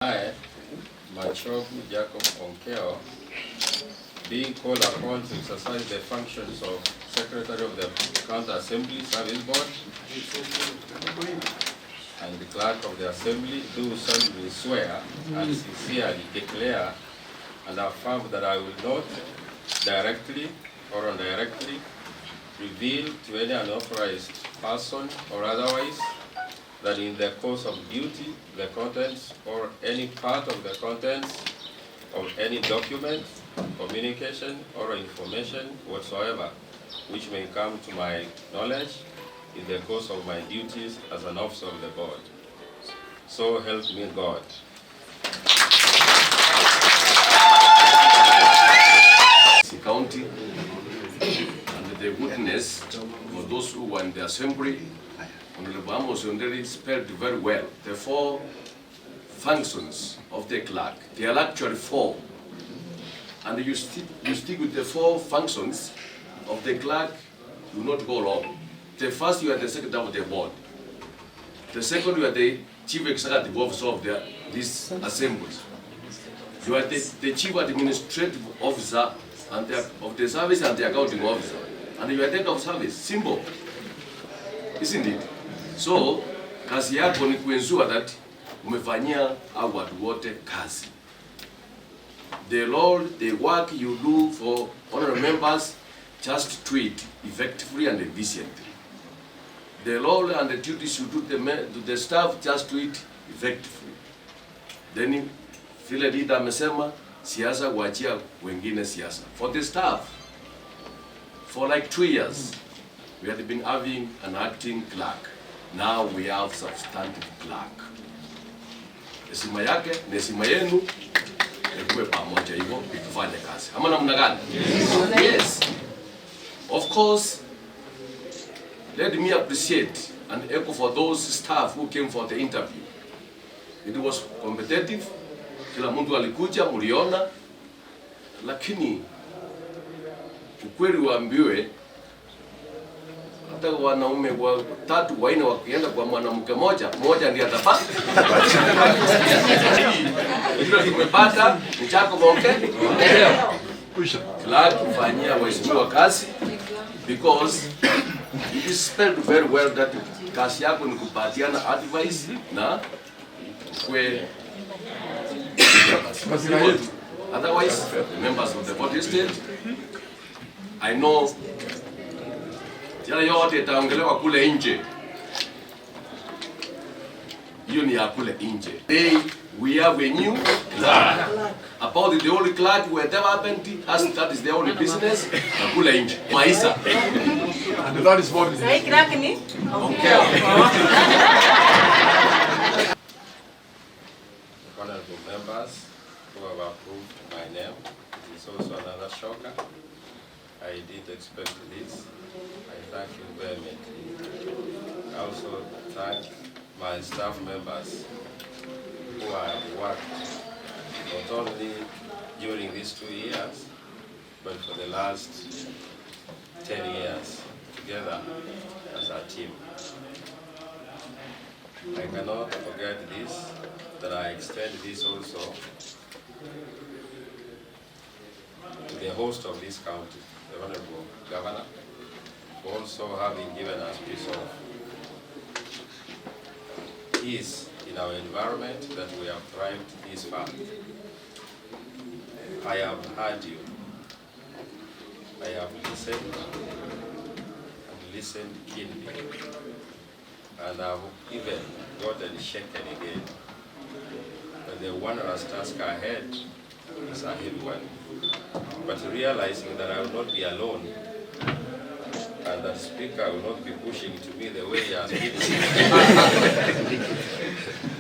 I, Jacob Onkeo, being called upon to exercise the functions of Secretary of the County Assembly Service Board and the Clerk of the Assembly, do solemnly swear and sincerely declare and affirm that I will not directly or indirectly reveal to any unauthorized person or otherwise that in the course of duty, the contents or any part of the contents of any document, communication, or information whatsoever, which may come to my knowledge in the course of my duties as an officer of the board. So help me God. County and the witness for those who were in the assembly. Honorable Amos already spelled very well the four functions of the clerk. There are actually four. And you stick with the four functions of the clerk, you will not go wrong. The first, you are the secretary of the board. The second, you are the chief executive officer of this assembly. You are the chief administrative officer and of the service and the accounting officer. And you are the head of service. Simple. Isn't it? So, kazi yako ni kuensure that umefanyia hao watu wote kazi. The role, the work you do for honorable members, just do it effectively and efficiently. The role and the duties you do to the staff, just do it effectively. Then, vile leader amesema, siasa kuachia wengine siasa. For the staff, for like 2 years, we have been having an acting clerk. Now we have substantive clerk. Heshima yake na heshima yenu ikuwe pamoja hivyo ikifanya kazi. Ama namna gani? Yes. Of course, let me appreciate and echo for those staff who came for the interview. It was competitive. Kila mtu alikuja, mliona. Lakini ukweli waambiwe, hata wanaume watatu waine wakienda kwa mwanamke mmoja ndiye atapata. Hilo tumepata ni Jacob Onkeo. Clerk kufanyia waheshimiwa kazi because it is spelled very well that kazi yako ni kupatiana advice na kwe otherwise the members of the body state, I know yale yote itaongelewa kule nje. Hiyo ni ya kule nje. Today we have a new clerk. About the only clerk whatever happened, that is the only business na kule nje. Maisha. And that is what is. Sai clerk ni? Onkeo. Honorable members who have approved my name, it is also another shocker. I didn't expect this. I thank you very much. I also thank my staff members who have worked not only during these 2 years, but for the last 10 years together as a team. I cannot forget this, that I extend this also to the host of this county, the Honorable Governor, also having given us piece of peace in our environment that we have thrived this far. I have heard you. I have listened and listened keenly. And I have even gotten shaken again. But the wondrous task ahead is a heavy one. But realizing that I will not be alone, and that speaker will not be pushing to me the way he has been.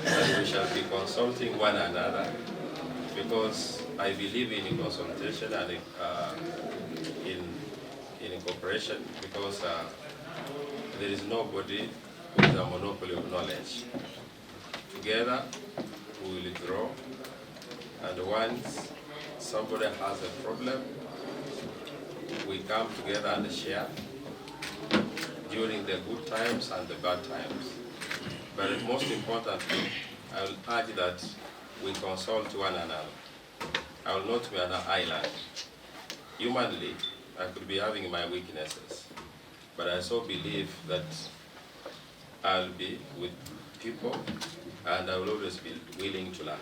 And we shall be consulting one another, because I believe in consultation and in cooperation, because there is nobody with a monopoly of knowledge. Together, we will grow, and once somebody has a problem, we come together and share during the good times and the bad times. But most importantly, I will urge that we consult one another. I will not be an island. Humanly, I could be having my weaknesses, but I so believe that I'll be with people and I will always be willing to learn.